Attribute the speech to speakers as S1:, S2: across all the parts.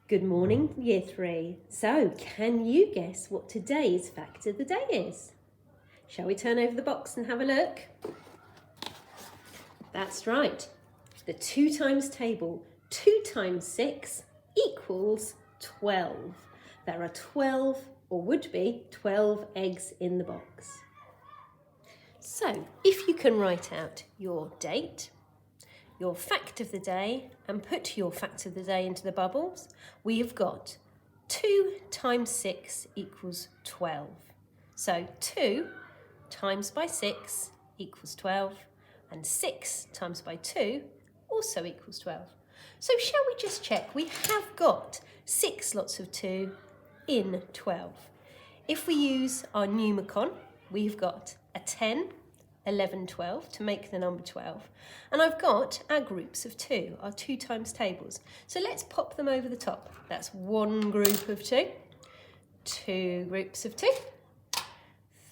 S1: Good morning, Year 3. So, can you guess what today's fact of the day is? Shall we turn over the box and have a look? That's right. The 2 times table. 2 times 6 equals 12. There are 12, or would be 12 eggs in the box. So, if you can write out your date, your fact of the day, and put your fact of the day into the bubbles, we have got 2 times 6 equals 12. So 2 times by 6 equals 12, and 6 times by 2 also equals 12. So shall we just check? We have got 6 lots of 2 in 12. If we use our Numicon, we've got a 10, 11, 12 to make the number 12. And I've got our groups of 2, our 2 times tables. So let's pop them over the top. That's 1 group of 2, 2 groups of 2,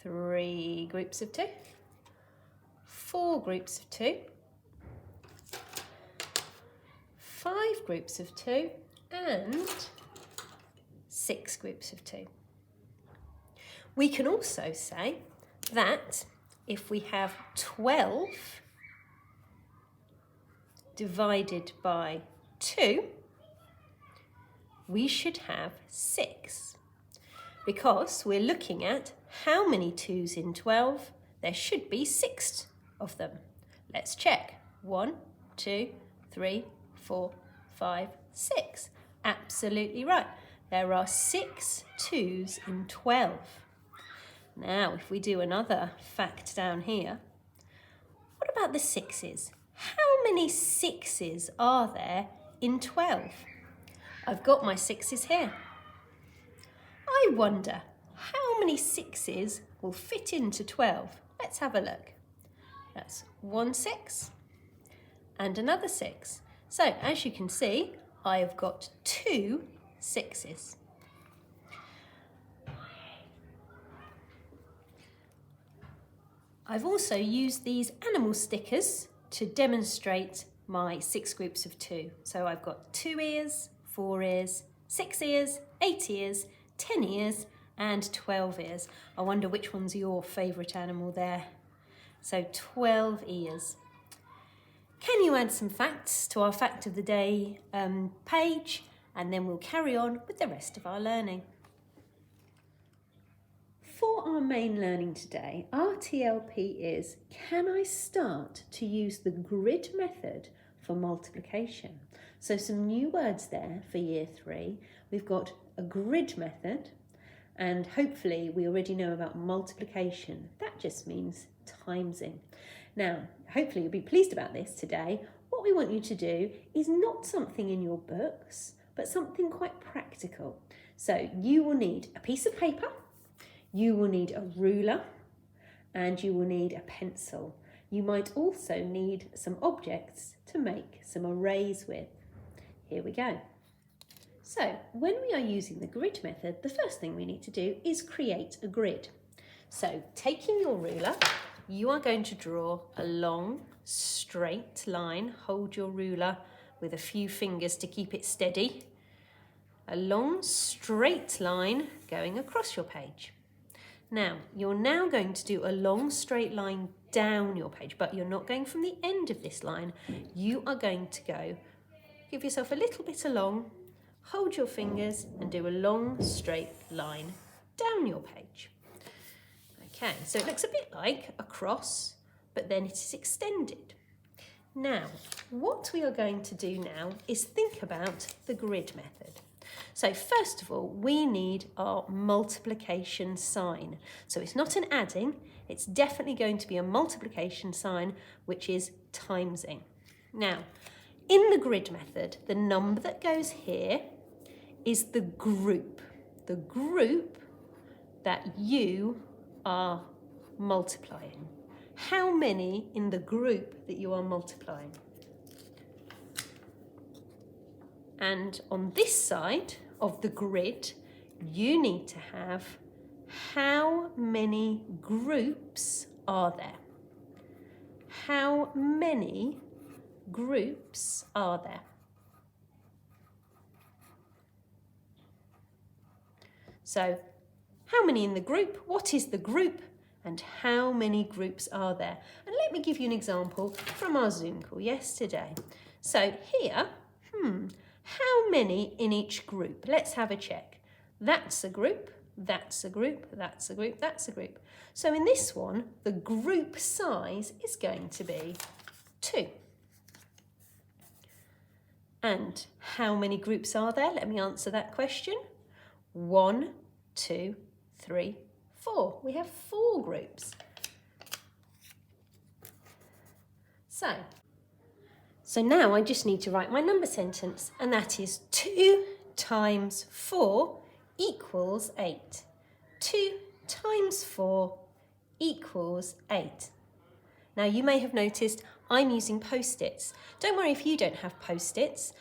S1: 3 groups of 2, 4 groups of 2, 5 groups of 2, and 6 groups of 2. We can also say that if we have 12 divided by 2, we should have 6. Because we're looking at how many 2's in 12, there should be 6 of them. Let's check. 1, 2, 3, 4, 5, 6. Absolutely right. There are 6 2's in 12. Now, if we do another fact down here, what about the 6's? How many 6's are there in 12? I've got my 6's here. I wonder how many 6's will fit into 12. Let's have a look. That's 1 6 and another 6. So, as you can see, I've got 2 6's. I've also used these animal stickers to demonstrate my 6 groups of 2. So I've got 2 ears, 4 ears, 6 ears, 8 ears, 10 ears, and 12 ears. I wonder which one's your favourite animal there. So 12 ears. Can you add some facts to our fact of the day page? And then we'll carry on with the rest of our learning. For our main learning today, our TLP is, can I start to use the grid method for multiplication? So some new words there for Year 3. We've got a grid method, and hopefully we already know about multiplication. That just means timesing. Now, hopefully you'll be pleased about this today. What we want you to do is not something in your books, but something quite practical. So you will need a piece of paper, you will need a ruler, and you will need a pencil. You might also need some objects to make some arrays with. Here we go. So when we are using the grid method, the first thing we need to do is create a grid. So taking your ruler, you are going to draw a long, straight line. Hold your ruler with a few fingers to keep it steady. A long, straight line going across your page. Now, you're now going to do a long straight line down your page, but you're not going from the end of this line. You are going to go, give yourself a little bit along, hold your fingers and do a long straight line down your page. Okay, so it looks a bit like a cross, but then it is extended. Now, what we are going to do now is think about the grid method. So first of all, we need our multiplication sign. So it's not an adding, it's definitely going to be a multiplication sign, which is timesing. Now, in the grid method, the number that goes here is the group that you are multiplying. How many in the group that you are multiplying? And on this side of the grid, you need to have how many groups are there? How many groups are there? So how many in the group? What is the group? And how many groups are there? And let me give you an example from our Zoom call yesterday. So here, how many in each group? Let's have a check. That's a group, that's a group, that's a group, that's a group. So in this one, the group size is going to be 2. And how many groups are there? Let me answer that question. 1, 2, 3, 4. We have 4 groups. So now I just need to write my number sentence, and that is 2 times 4 equals 8. 2 times 4 equals 8. Now you may have noticed I'm using post-its. Don't worry if you don't have post-its.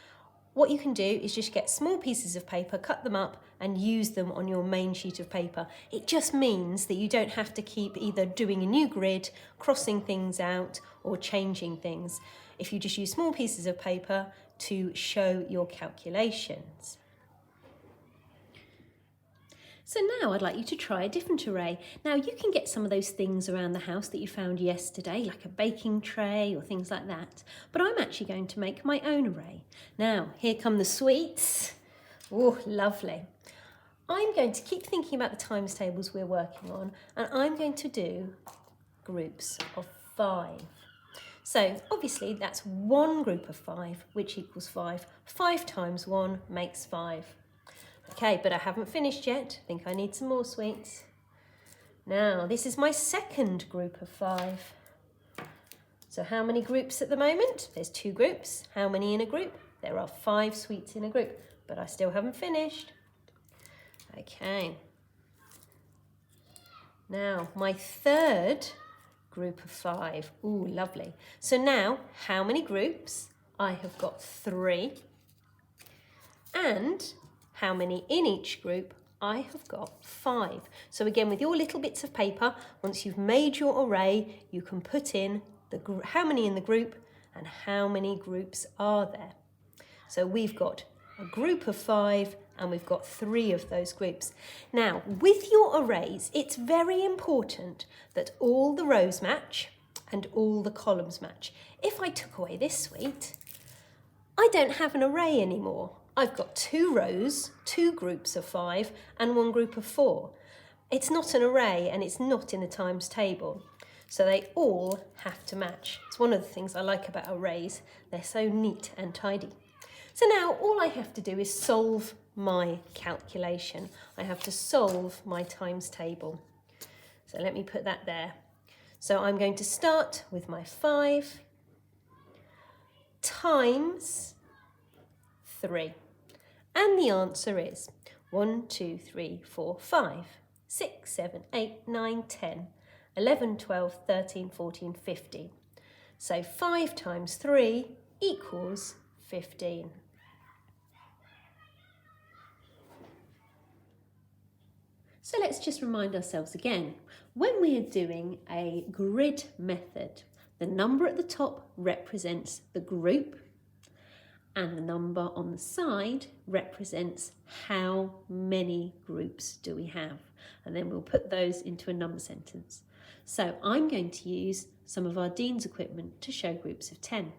S1: What you can do is just get small pieces of paper, cut them up and use them on your main sheet of paper. It just means that you don't have to keep either doing a new grid, crossing things out or changing things if you just use small pieces of paper to show your calculations. So now I'd like you to try a different array. Now you can get some of those things around the house that you found yesterday, like a baking tray or things like that, but I'm actually going to make my own array. Now, here come the sweets. Oh, lovely. I'm going to keep thinking about the times tables we're working on, and I'm going to do groups of 5. So obviously that's one group of 5, which equals 5. 5 times 1 makes 5. Okay, but I haven't finished yet. I think I need some more sweets. Now, this is my second group of 5. So how many groups at the moment? There's 2 groups. How many in a group? There are 5 sweets in a group, but I still haven't finished. Okay. Now, my third group of 5. Ooh, lovely. So now, how many groups? I have got 3. And how many in each group? I have got 5. So again, with your little bits of paper, once you've made your array, you can put in how many in the group and how many groups are there. So we've got a group of 5 and we've got 3 of those groups. Now, with your arrays, it's very important that all the rows match and all the columns match. If I took away this sweet, I don't have an array anymore. I've got 2 rows, 2 groups of 5 and 1 group of 4. It's not an array and it's not in the times table. So they all have to match. It's one of the things I like about arrays. They're so neat and tidy. So now all I have to do is solve my calculation. I have to solve my times table. So let me put that there. So I'm going to start with my 5 times 3. And the answer is 1, 2, 3, 4, 5, 6, 7, 8, 9, 10, 11, 12, 13, 14, 15. So 5 times 3 equals 15. So let's just remind ourselves again. When we are doing a grid method, the number at the top represents the group, and the number on the side represents how many groups do we have. And then we'll put those into a number sentence. So I'm going to use some of our Dean's equipment to show groups of 10.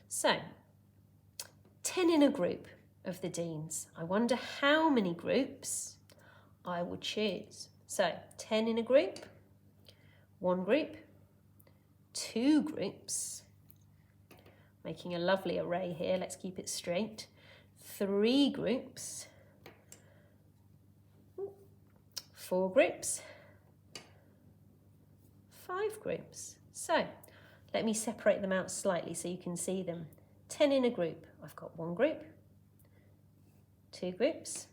S1: So 10 in a group of the Deans. I wonder how many groups I would choose. So 10 in a group, 1 group, 2 groups, making a lovely array here. Let's keep it straight. 3 groups, 4 groups, 5 groups. So let me separate them out slightly so you can see them. 10 in a group. I've got 1 group, 2 groups,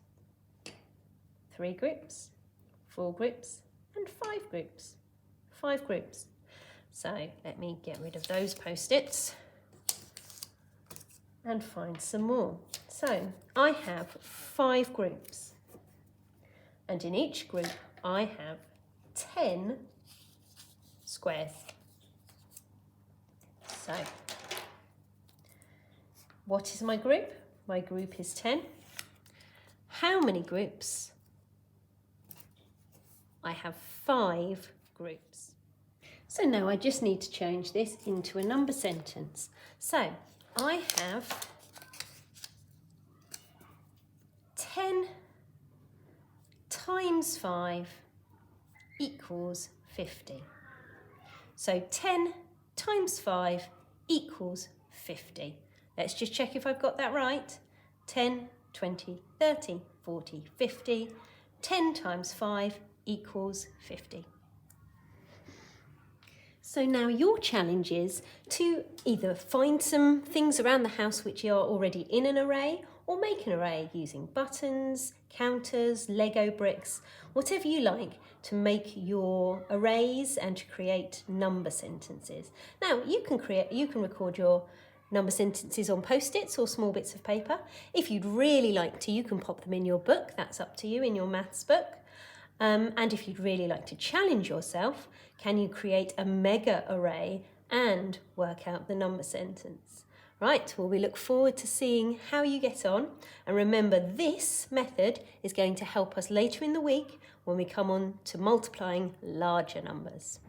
S1: 3 groups, 4 groups, and 5 groups. 5 groups. So let me get rid of those post-its and find some more. So I have 5 groups, and in each group I have 10 squares. So what is my group? My group is 10.
S2: how many groups? I have 5 groups.
S1: So now I just need to change this into a number sentence.
S2: So I have 10 times 5 equals 50. So 10 times 5 equals 50. Let's just check if I've got that right. 10, 20, 30, 40, 50. 10 times 5 equals 50.
S1: So now your challenge is
S2: To either find some things around the house which are already in an array, or make an array using buttons, counters, Lego bricks, whatever you like to make your arrays and to create number sentences. Now you can record your number sentences on post-its or small bits of paper. If you'd really like to, you can pop them in your book. That's up to you, in your maths book. And if you'd really like to challenge yourself, can you create a mega array and work out the number sentence? Right, well, we look forward to seeing how you get on. And remember, this method is going to help us later in the week when we come on to multiplying larger numbers.